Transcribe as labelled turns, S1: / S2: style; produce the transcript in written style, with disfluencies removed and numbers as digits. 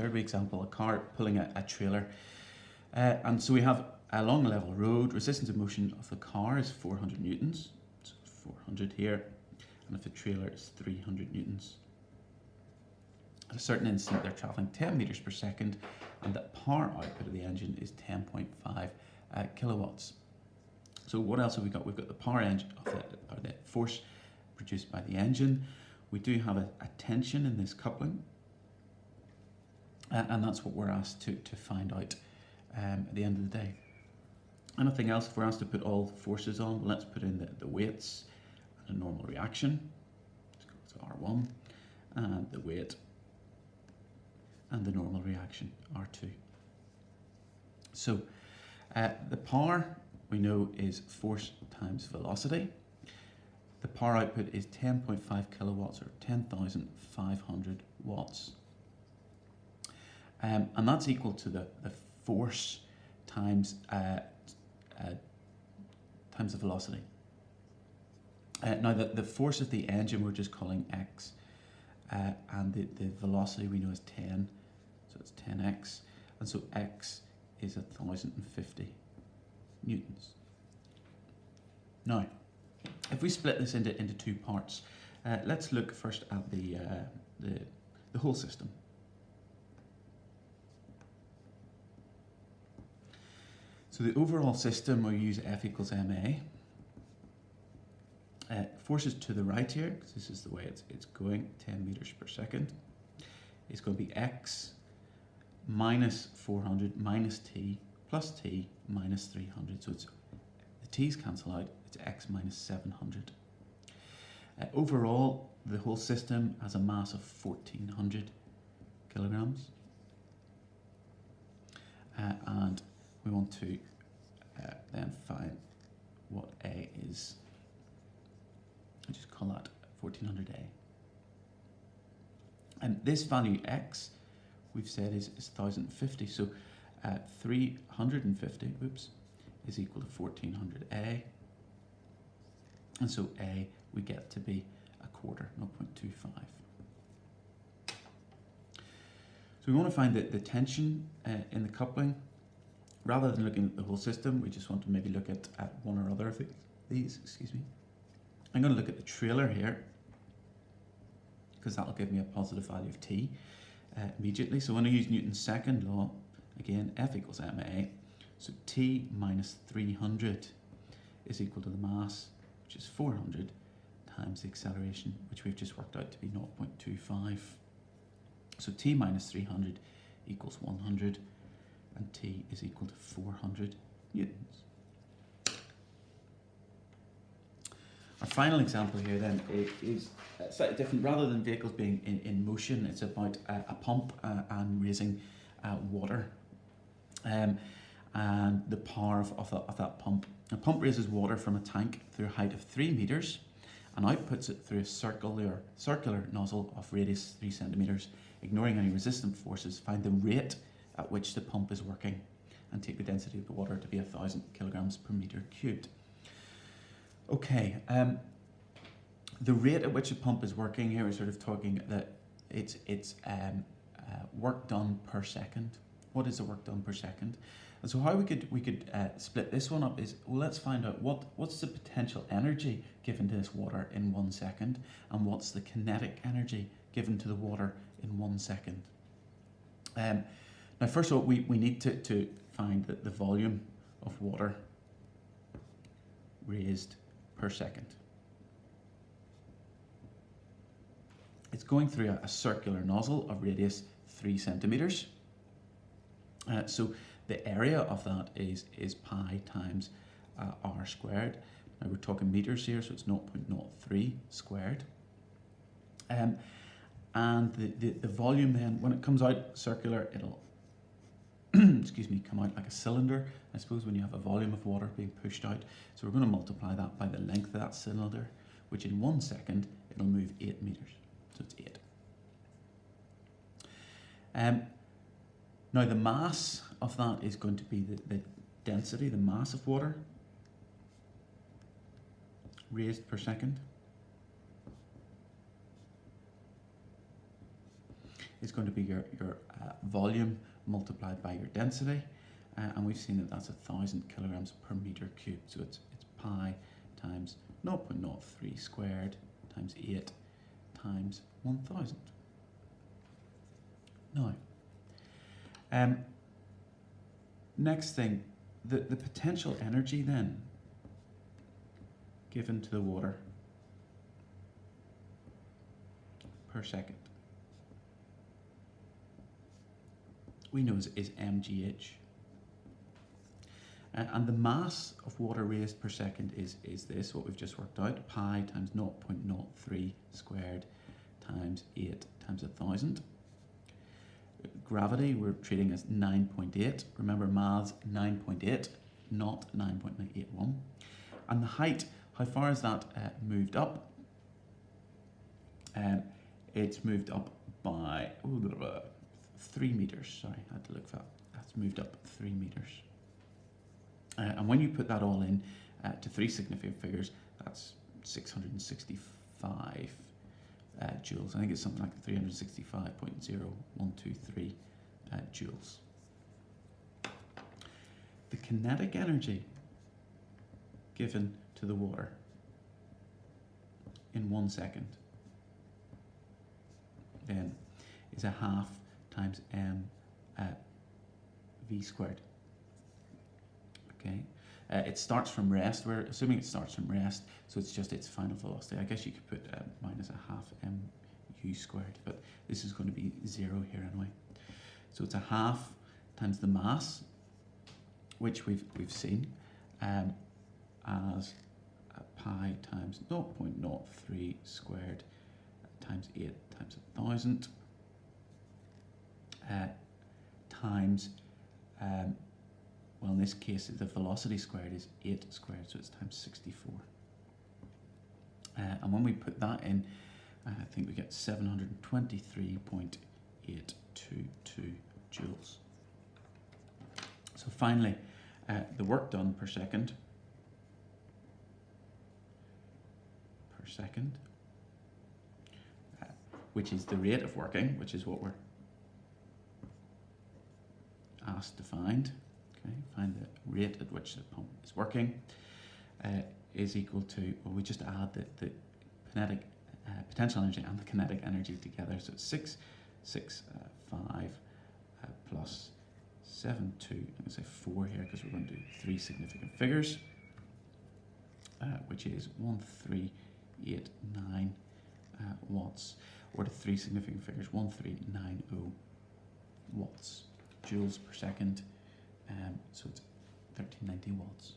S1: third example, a car pulling a trailer. And so we have a long level road, resistance of motion of the car is 400 newtons, so 400 here, and if the trailer is 300 newtons. At a certain instant they're travelling 10 metres per second, and the power output of the engine is 10.5 kilowatts. So what else have we got? We've got the power engine of the force produced by the engine. We do have a tension in this coupling, and that's what we're asked to find out at the end of the day. Anything else? If we're asked to put all the forces on, well, let's put in the weights and a normal reaction. Let's go to R1, and the weight and the normal reaction, R2. So the power we know is force times velocity. The power output is 10.5 kilowatts, or 10,500 watts. And that's equal to the force times times the velocity. Now the force of the engine we're just calling x, and the velocity we know is 10, so it's 10x, and so x is 1,050 newtons. Now, if we split this into two parts, let's look first at the whole system. So the overall system, we use F equals ma. Forces to the right here, because this is the way it's going, 10 meters per second, is going to be x minus 400 minus t plus t minus 300. So it's the t's cancel out, it's x minus 700. Overall, the whole system has a mass of 1,400 kilograms. And we want to then find what A is. I just call that 1,400A. And this value x, we've said is 1,050. So 350, is equal to 1,400A. And so A we get to be a quarter, 0.25. So we want to find the tension in the coupling. Rather than looking at the whole system, we just want to maybe look at one or other of these. Excuse me. I'm going to look at the trailer here, because that'll give me a positive value of t immediately. So when I use Newton's second law, again, F equals ma. So t minus 300 is equal to the mass, which is 400, times the acceleration, which we've just worked out to be 0.25. So t minus 300 equals 100, and t is equal to 400 newtons. Our final example here then is slightly different. Rather than vehicles being in motion, it's about a pump and raising water, and the power of that pump. A pump raises water from a tank through a height of 3 meters and outputs it through a circular nozzle of radius 3 centimeters. Ignoring any resistant forces, find the rate at which the pump is working and take the density of the water to be 1,000 kilograms per meter cubed. Okay, the rate at which the pump is working here is sort of talking that it's work done per second. What is the work done per second? And so how we could split this one up is, well, let's find out what's the potential energy given to this water in 1 second, and what's the kinetic energy given to the water in 1 second. Now, first of all, we need to find the volume of water raised per second. It's going through a circular nozzle of radius 3 centimeters. So the area of that is pi times r squared. Now we're talking meters here, so it's 0.03 squared. And the volume then, when it comes out circular, it'll excuse me, come out like a cylinder, I suppose, when you have a volume of water being pushed out. So we're going to multiply that by the length of that cylinder, which in 1 second, it'll move 8 meters. So it's 8. Now the mass of that is going to be the density, the mass of water raised per second. is going to be your volume multiplied by your density, and we've seen that that's 1,000 kilograms per meter cubed. So it's pi times 0.03 squared times 8 times 1,000. Now, next thing, the potential energy then given to the water per second, we know is mgh. And the mass of water raised per second is this, what we've just worked out, pi times 0.03 squared times 8 times 1,000. Gravity, we're treating as 9.8. Remember, maths 9.8, not 9.981. And the height, how far has that moved up? It's moved up by 3 meters. Sorry, I had to look for that. That's moved up 3 meters. And when you put that all in to 3 significant figures, that's 665 joules. I think it's something like 365.0123 joules. The kinetic energy given to the water in 1 second then is 1/2 times m v squared. Okay, it starts from rest. We're assuming it starts from rest, so it's just its final velocity. I guess you could put minus 1/2 m u squared, but this is going to be 0 here anyway. So it's 1/2 times the mass, which we've seen as pi times 0.03 squared times 8 times 1,000 times well, in this case, the velocity squared is 8 squared, so it's times 64. And when we put that in, I think we get 723.822 joules. So finally, the work done per second, which is the rate of working, which is what we're asked to find. Okay, find the rate at which the pump is working, is equal to, well, we just add the kinetic potential energy and the kinetic energy together. So it's 665 plus 72, I'm going to say 4 here because we're going to do 3 significant figures, which is 1389 watts, or the 3 significant figures, 1390 watts, joules per second. So it's 1390 watts.